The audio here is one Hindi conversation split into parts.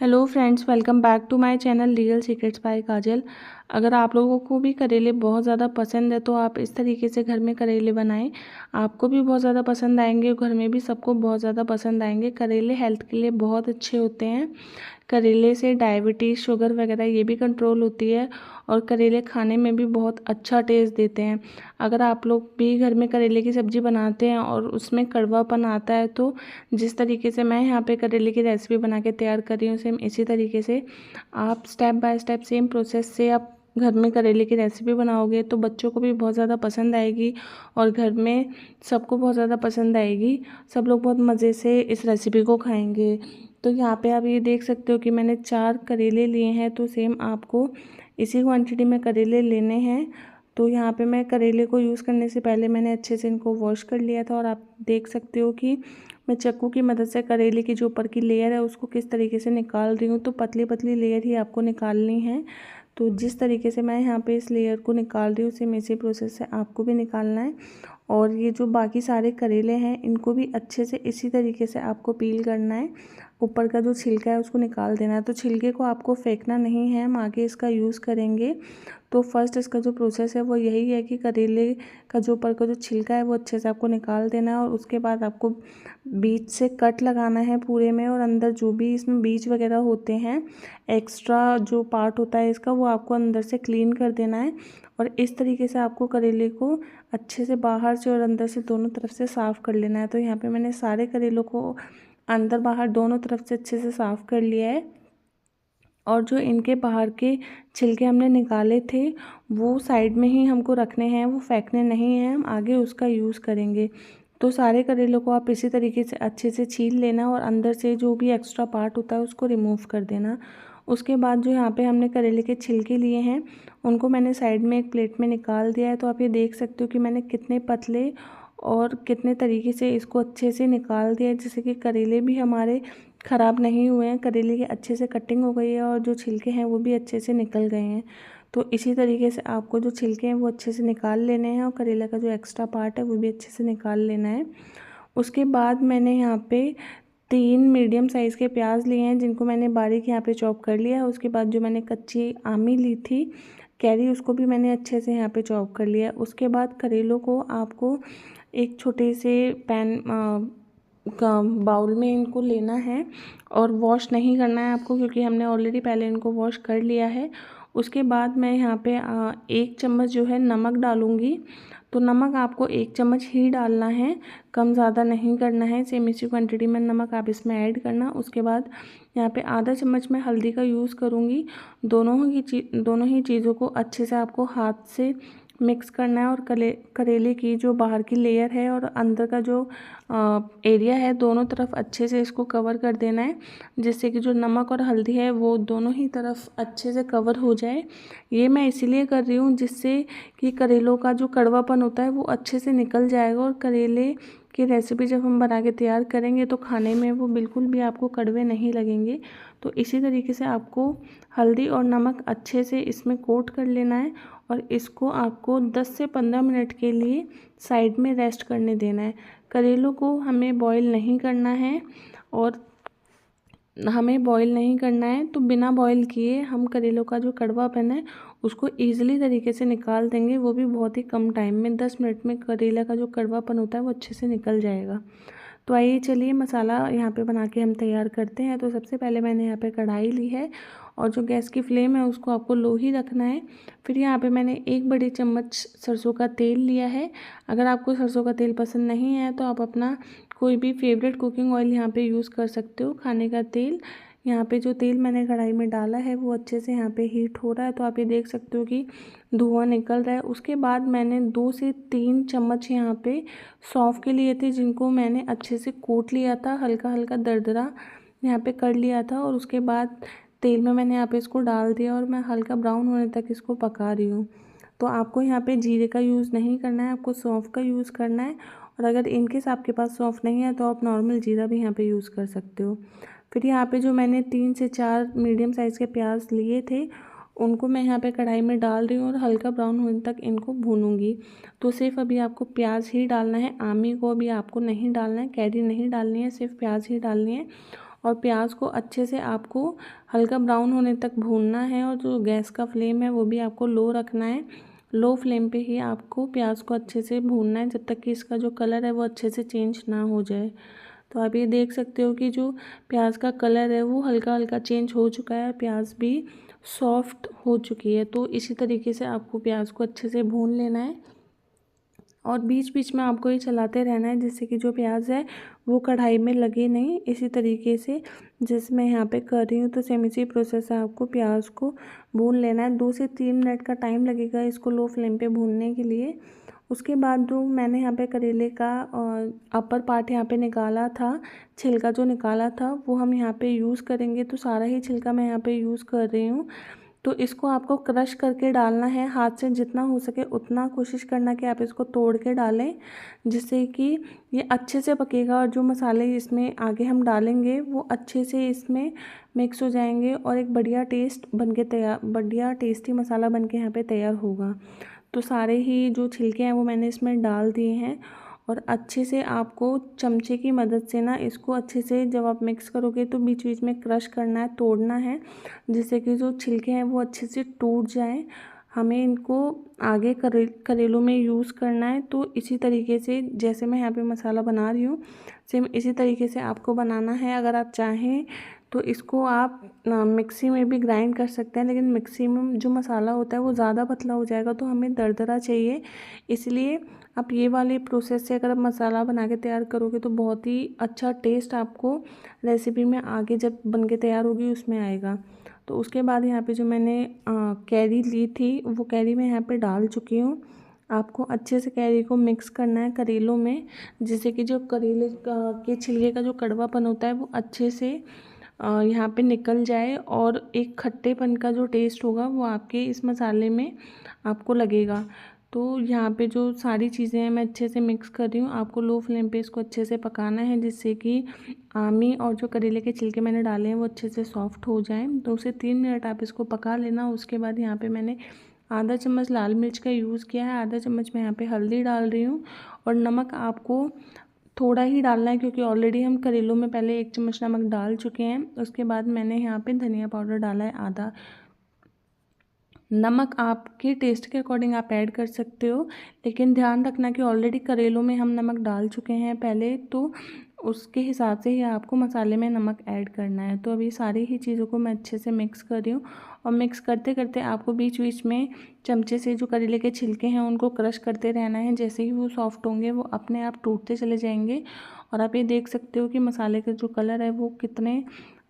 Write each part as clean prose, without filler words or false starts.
Hello friends, welcome back to my channel real secrets by Kajal. अगर आप लोगों को भी करेले बहुत ज़्यादा पसंद है तो आप इस तरीके से घर में करेले बनाएं। आपको भी बहुत ज़्यादा पसंद आएंगे और घर में भी सबको बहुत ज़्यादा पसंद आएंगे। करेले हेल्थ के लिए बहुत अच्छे होते हैं। करेले से डायबिटीज़, शुगर वगैरह ये भी कंट्रोल होती है और करेले खाने में भी बहुत अच्छा टेस्ट देते हैं। अगर आप लोग भी घर में करेले की सब्ज़ी बनाते हैं और उसमें कड़वापन आता है तो जिस तरीके से मैं यहाँ पे करेले की रेसिपी बना के तैयार कर रही हूँ, सेम इसी तरीके से आप step by step same process से आप घर में करेले की रेसिपी बनाओगे तो बच्चों को भी बहुत ज़्यादा पसंद आएगी और घर में सबको बहुत ज़्यादा पसंद आएगी। सब लोग बहुत मज़े से इस रेसिपी को खाएंगे। तो यहाँ पे आप ये देख सकते हो कि मैंने 4 करेले लिए हैं, तो सेम आपको इसी क्वांटिटी में करेले लेने हैं। तो यहाँ पे मैं करेले को यूज़ करने से पहले मैंने अच्छे से इनको वॉश कर लिया था और आप देख सकते हो कि मैं चाकू की मदद से करेले की जो ऊपर की लेयर है उसको किस तरीके से निकाल रही हूँ। तो पतली पतली लेयर ही आपको निकालनी है। तो जिस तरीके से मैं यहाँ पे इस लेयर को निकाल रही हूँ सेम इसी प्रोसेस से आपको भी निकालना है। और ये जो बाकी सारे करेले हैं इनको भी अच्छे से इसी तरीके से आपको पील करना है। ऊपर का जो छिलका है उसको निकाल देना है। तो छिलके को आपको फेंकना नहीं है, हम आगे इसका यूज़ करेंगे। तो फर्स्ट इसका जो प्रोसेस है वो यही है कि करेले का जो ऊपर का जो छिलका है वो अच्छे से आपको निकाल देना है और उसके बाद आपको बीच से कट लगाना है पूरे में और अंदर जो भी इसमें बीज वगैरह होते हैं, एक्स्ट्रा जो पार्ट होता है इसका, वो आपको अंदर से क्लीन कर देना है। और इस तरीके से आपको करेले को अच्छे से बाहर से और अंदर से दोनों तरफ से साफ़ कर लेना है। तो यहाँ पे मैंने सारे करेलों को अंदर बाहर दोनों तरफ से अच्छे से साफ़ कर लिया है। और जो इनके बाहर के छिलके हमने निकाले थे वो साइड में ही हमको रखने हैं, वो फेंकने नहीं हैं, हम आगे उसका यूज़ करेंगे। तो सारे करेलों को आप इसी तरीके से अच्छे से छील लेना और अंदर से जो भी एक्स्ट्रा पार्ट होता है उसको रिमूव कर देना। उसके बाद जो यहाँ पे हमने करेले के छिलके लिए हैं उनको मैंने साइड में एक प्लेट में निकाल दिया है। तो आप ये देख सकते हो कि मैंने कितने पतले और कितने तरीके से इसको अच्छे से निकाल दिया है, जिससे कि करेले भी हमारे ख़राब नहीं हुए हैं। करेले की अच्छे से कटिंग हो गई है और जो छिलके हैं वो भी अच्छे से निकल गए हैं। तो इसी तरीके से आपको जो छिलके हैं वो अच्छे से निकाल लेने हैं और करेला का जो एक्स्ट्रा पार्ट है वो भी अच्छे से निकाल लेना है। उसके बाद मैंने यहाँ पे 3 मीडियम साइज़ के प्याज लिए हैं जिनको मैंने बारीक यहाँ पे चॉप कर लिया है। उसके बाद जो मैंने कच्ची आमी ली थी कैरी, उसको भी मैंने अच्छे से यहाँ पे चॉप कर लिया है। उसके बाद करेलों को आपको एक छोटे से पैन बाउल में इनको लेना है और वॉश नहीं करना है आपको, क्योंकि हमने ऑलरेडी पहले इनको वॉश कर लिया है। उसके बाद मैं यहाँ पे 1 चम्मच जो है नमक डालूँगी। तो नमक आपको 1 चम्मच ही डालना है, कम ज़्यादा नहीं करना है। सेम इसी क्वांटिटी में नमक आप इसमें ऐड करना। उसके बाद यहाँ पे आधा चम्मच मैं हल्दी का यूज़ करूँगी। दोनों ही चीज़ों को अच्छे से आपको हाथ से मिक्स करना है और करेले की जो बाहर की लेयर है और अंदर का जो एरिया है दोनों तरफ अच्छे से इसको कवर कर देना है, जिससे कि जो नमक और हल्दी है वो दोनों ही तरफ अच्छे से कवर हो जाए। ये मैं इसीलिए कर रही हूँ जिससे कि करेलों का जो कड़वापन होता है वो अच्छे से निकल जाएगा और करेले की रेसिपी जब हम बना के तैयार करेंगे तो खाने में वो बिल्कुल भी आपको कड़वे नहीं लगेंगे। तो इसी तरीके से आपको हल्दी और नमक अच्छे से इसमें कोट कर लेना है और इसको आपको 10 से 15 मिनट के लिए साइड में रेस्ट करने देना है। करेलों को हमें बॉईल नहीं करना है तो बिना बॉईल किए हम करेलों का जो कड़वापन है उसको ईज़िली तरीके से निकाल देंगे, वो भी बहुत ही कम टाइम में। 10 मिनट में करेला का जो कड़वापन होता है वो अच्छे से निकल जाएगा। तो आइए चलिए मसाला यहाँ पे बना के हम तैयार करते हैं। तो सबसे पहले मैंने यहाँ पे कढ़ाई ली है और जो गैस की फ्लेम है उसको आपको लो ही रखना है। फिर यहाँ पे मैंने 1 बड़ी चम्मच सरसों का तेल लिया है। अगर आपको सरसों का तेल पसंद नहीं है तो आप अपना कोई भी फेवरेट कुकिंग ऑयल यहाँ पे यूज़ कर सकते हो, खाने का तेल। यहाँ पे जो तेल मैंने कढ़ाई में डाला है वो अच्छे से यहाँ पे हीट हो रहा है, तो आप ये देख सकते हो कि धुआं निकल रहा है। उसके बाद मैंने 2 से 3 चम्मच यहाँ पे सौंफ के लिए थे, जिनको मैंने अच्छे से कूट लिया था, हल्का हल्का दरदरा यहाँ पे कर लिया था। और उसके बाद तेल में मैंने यहाँ पे इसको डाल दिया और मैं हल्का ब्राउन होने तक इसको पका रही हूँ। तो आपको यहाँ पे जीरे का यूज़ नहीं करना है, आपको सौंफ का यूज़ करना है। और अगर इनकेस आपके पास सौंफ नहीं है तो आप नॉर्मल जीरा भी यहाँ पे यूज़ कर सकते हो। फिर यहाँ पे जो मैंने 3 से 4 मीडियम साइज़ के प्याज लिए थे उनको मैं यहाँ पे कढ़ाई में डाल रही हूँ और हल्का ब्राउन होने तक इनको भूनूंगी। तो सिर्फ अभी आपको प्याज ही डालना है, आमी को अभी आपको नहीं डालना है, कैरी नहीं डालनी है, सिर्फ प्याज ही डालनी है। और प्याज को अच्छे से आपको हल्का ब्राउन होने तक भूनना है। और जो गैस का फ्लेम है वो भी आपको लो रखना है। लो फ्लेम पे ही आपको प्याज को अच्छे से भूनना है जब तक कि इसका जो कलर है वो अच्छे से चेंज ना हो जाए। तो आप ये देख सकते हो कि जो प्याज का कलर है वो हल्का हल्का चेंज हो चुका है, प्याज भी सॉफ्ट हो चुकी है। तो इसी तरीके से आपको प्याज को अच्छे से भून लेना है और बीच बीच में आपको ये चलाते रहना है जिससे कि जो प्याज है वो कढ़ाई में लगे नहीं। इसी तरीके से जैसे मैं यहाँ पे कर रही हूँ तो सेम इसी प्रोसेस से आपको प्याज को भून लेना है। 2 से 3 मिनट का टाइम लगेगा इसको लो फ्लेम पे भूनने के लिए। उसके बाद जो मैंने यहाँ पे करेले का अपर पार्ट यहाँ पे निकाला था, छिलका जो निकाला था वो हम यहाँ पे यूज़ करेंगे। तो सारा ही छिलका मैं यहाँ पे यूज़ कर रही हूँ। तो इसको आपको क्रश करके डालना है, हाथ से जितना हो सके उतना कोशिश करना कि आप इसको तोड़ के डालें, जिससे कि ये अच्छे से पकेगा और जो मसाले इसमें आगे हम डालेंगे वो अच्छे से इसमें मिक्स हो जाएंगे और एक बढ़िया टेस्टी मसाला बन के यहाँ पे तैयार होगा। तो सारे ही जो छिलके हैं वो मैंने इसमें डाल दिए हैं और अच्छे से आपको चमचे की मदद से ना इसको अच्छे से जब आप मिक्स करोगे तो बीच बीच में क्रश करना है, तोड़ना है, जिससे कि जो छिलके हैं वो अच्छे से टूट जाएं। हमें इनको आगे करेलों में यूज़ करना है। तो इसी तरीके से जैसे मैं यहाँ पे मसाला बना रही हूँ सेम इसी तरीके से आपको बनाना है। अगर आप चाहें तो इसको आप मिक्सी में भी ग्राइंड कर सकते हैं, लेकिन मिक्सी में जो मसाला होता है वो ज़्यादा पतला हो जाएगा तो हमें दरदरा चाहिए। इसलिए आप ये वाले प्रोसेस से अगर आप मसाला बना के तैयार करोगे तो बहुत ही अच्छा टेस्ट आपको रेसिपी में आगे जब बन के तैयार होगी उसमें आएगा। तो उसके बाद यहाँ पे जो मैंने कैरी ली थी वो कैरी मैं यहाँ पे डाल चुकी हूँ। आपको अच्छे से कैरी को मिक्स करना है करेलों में, जिससे कि जो करेले के छिलके का जो कड़वापन होता है वो अच्छे से यहाँ पे निकल जाए और एक खट्टेपन का जो टेस्ट होगा वो आपके इस मसाले में आपको लगेगा। तो यहाँ पे जो सारी चीज़ें हैं मैं अच्छे से मिक्स कर रही हूँ। आपको लो फ्लेम पे इसको अच्छे से पकाना है जिससे कि आमी और जो करेले के छिलके मैंने डाले हैं वो अच्छे से सॉफ्ट हो जाएं। 2 से 3 मिनट आप इसको पका लेना। उसके बाद यहाँ पे मैंने आधा चम्मच लाल मिर्च का यूज़ किया है, आधा चम्मच मैं यहाँ पे हल्दी डाल रही हूँ और नमक आपको थोड़ा ही डालना है क्योंकि ऑलरेडी हम करेलों में पहले 1 चम्मच नमक डाल चुके हैं। उसके बाद मैंने यहाँ पे धनिया पाउडर डाला है आधा। नमक आपके टेस्ट के अकॉर्डिंग आप ऐड कर सकते हो, लेकिन ध्यान रखना कि ऑलरेडी करेलों में हम नमक डाल चुके हैं पहले, तो उसके हिसाब से ही आपको मसाले में नमक ऐड करना है। तो अभी सारी ही चीज़ों को मैं अच्छे से मिक्स कर रही हूँ और मिक्स करते करते आपको बीच बीच में चमचे से जो करेले के छिलके हैं उनको क्रश करते रहना है। जैसे ही वो सॉफ्ट होंगे वो अपने आप टूटते चले जाएंगे। और आप ये देख सकते हो कि मसाले का जो कलर है वो कितने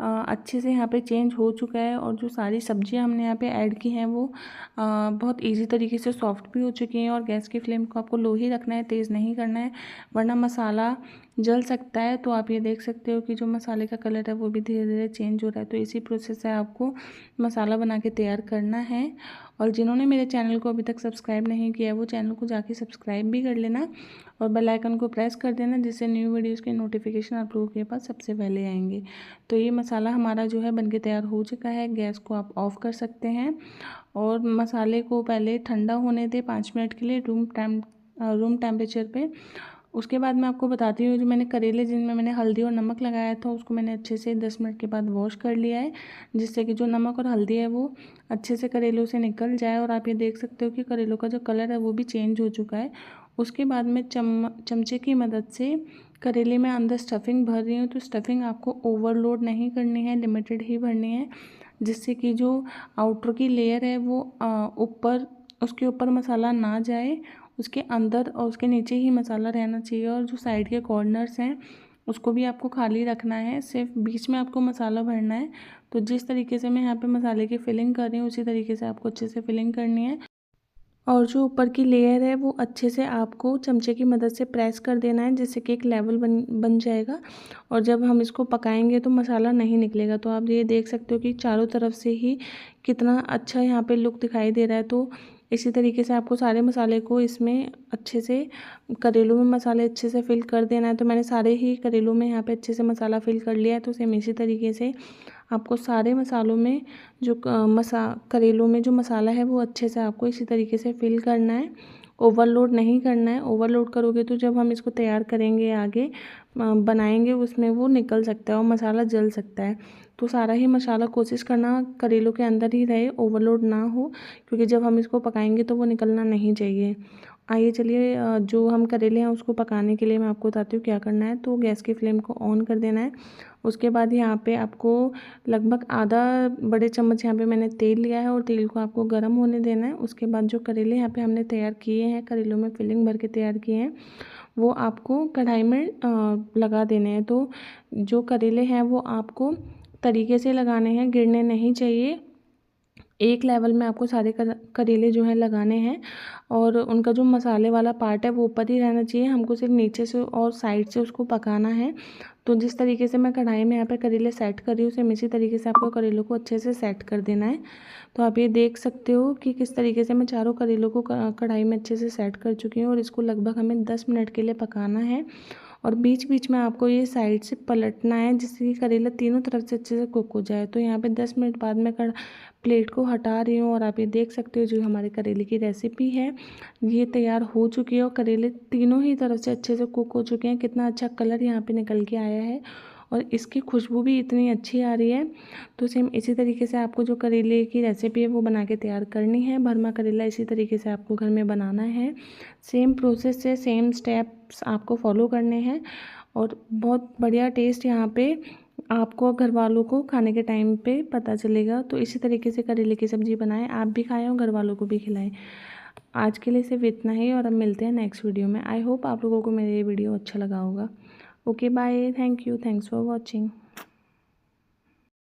अच्छे से यहाँ पे चेंज हो चुका है और जो सारी सब्जियां हमने यहाँ पे ऐड की हैं वो बहुत इजी तरीके से सॉफ्ट भी हो चुकी हैं। और गैस की फ्लेम को आपको लो ही रखना है, तेज़ नहीं करना है वरना मसाला जल सकता है। तो आप ये देख सकते हो कि जो मसाले का कलर है वो भी धीरे धीरे चेंज हो रहा है। तो इसी प्रोसेस से आपको मसाला बना के तैयार करना है। और जिन्होंने मेरे चैनल को अभी तक सब्सक्राइब नहीं किया है वो चैनल को जाके सब्सक्राइब भी कर लेना और बेल आइकन को प्रेस कर देना, जिससे न्यू वीडियोस के नोटिफिकेशन आप लोगों के पास सबसे पहले आएंगे। तो ये मसाला हमारा जो है बनके तैयार हो चुका है। गैस को आप ऑफ़ कर सकते हैं और मसाले को पहले ठंडा होने दें 5 मिनट के लिए रूम टेम्परेचर पे। उसके बाद मैं आपको बताती हूँ जो मैंने करेले जिनमें मैंने हल्दी और नमक लगाया था उसको मैंने अच्छे से 10 मिनट के बाद वॉश कर लिया है, जिससे कि जो नमक और हल्दी है वो अच्छे से करेलों से निकल जाए। और आप ये देख सकते हो कि करेलों का जो कलर है वो भी चेंज हो चुका है। उसके बाद मैं चमचे की मदद से करेले में अंदर स्टफिंग भर रही हूँ। तो स्टफिंग आपको ओवरलोड नहीं करनी है, लिमिटेड ही भरनी है, जिससे कि जो आउटर की लेयर है वो ऊपर उसके ऊपर मसाला ना जाए, उसके अंदर और उसके नीचे ही मसाला रहना चाहिए। और जो साइड के कॉर्नर्स हैं उसको भी आपको खाली रखना है, सिर्फ बीच में आपको मसाला भरना है। तो जिस तरीके से मैं यहाँ पे मसाले की फिलिंग कर रही हूँ उसी तरीके से आपको अच्छे से फिलिंग करनी है। और जो ऊपर की लेयर है वो अच्छे से आपको चमचे की मदद से प्रेस कर देना है, जिससे कि एक लेवल बन जाएगा। और जब हम इसको पकाएंगे तो मसाला नहीं निकलेगा। तो आप ये देख सकते हो कि चारों तरफ से ही कितना अच्छा यहाँ पे लुक दिखाई दे रहा है। तो इसी तरीके से आपको सारे मसाले को इसमें अच्छे से करेलों में मसाले अच्छे से फिल कर देना है। तो मैंने सारे ही करेलों में यहाँ पे अच्छे से मसाला फिल कर लिया है। तो सेम इसी तरीके से आपको सारे मसालों में जो करेलों में जो मसाला है वो अच्छे से आपको इसी तरीके से फिल करना है। ओवरलोड नहीं करना है। ओवरलोड करोगे तो जब हम इसको तैयार करेंगे आगे बनाएंगे उसमें वो निकल सकता है और मसाला जल सकता है। तो सारा ही मसाला कोशिश करना करेलों के अंदर ही रहे, ओवरलोड ना हो, क्योंकि जब हम इसको पकाएंगे तो वो निकलना नहीं चाहिए। आइए चलिए जो हम करेले हैं उसको पकाने के लिए मैं आपको बताती हूँ क्या करना है। तो गैस की फ्लेम को ऑन कर देना है। उसके बाद यहाँ पे आपको लगभग आधा बड़े चम्मच यहाँ पे मैंने तेल लिया है और तेल को आपको गर्म होने देना है। उसके बाद जो करेले यहाँ पे हमने तैयार किए हैं, करेलों में फिलिंग भर के तैयार किए हैं, वो आपको कढ़ाई में लगा देने हैं। तो जो करेले हैं वो आपको तरीके से लगाने हैं, गिरने नहीं चाहिए। एक लेवल में आपको सारे करेले जो हैं लगाने हैं और उनका जो मसाले वाला पार्ट है वो ऊपर ही रहना चाहिए। हमको सिर्फ नीचे से और साइड से उसको पकाना है। तो जिस तरीके से मैं कढ़ाई में यहाँ पे करेले सेट कर रही हूँ, सेम इसी तरीके से आपको करेलों को अच्छे से सेट कर देना है। तो आप ये देख सकते हो कि किस तरीके से मैं चारों करेलों को कढ़ाई में अच्छे से सेट कर चुकी हूँ और इसको लगभग हमें 10 मिनट के लिए पकाना है। और बीच बीच में आपको ये साइड से पलटना है जिससे कि करेला तीनों तरफ से अच्छे से कुक हो जाए। तो यहाँ पे 10 मिनट बाद मैं प्लेट को हटा रही हूँ और आप ये देख सकते हो जो हमारे करेले की रेसिपी है ये तैयार हो चुकी है और करेले तीनों ही तरफ से अच्छे से कुक हो चुके हैं। कितना अच्छा कलर यहाँ पे निकल के आया है और इसकी खुशबू भी इतनी अच्छी आ रही है। तो सेम इसी तरीके से आपको जो करेले की रेसिपी है वो बना के तैयार करनी है। भरमा करेला इसी तरीके से आपको घर में बनाना है। सेम प्रोसेस से सेम स्टेप्स आपको फॉलो करने हैं और बहुत बढ़िया टेस्ट यहाँ पे आपको घर वालों को खाने के टाइम पे पता चलेगा। तो इसी तरीके से करेले की सब्ज़ी बनाएं, आप भी खाएं और घर वालों को भी खिलाएं। आज के लिए सिर्फ इतना ही और अब मिलते हैं नेक्स्ट वीडियो में। आई होप आप लोगों को मेरा ये वीडियो अच्छा लगा होगा। Okay bye, thank you, thanks for watching.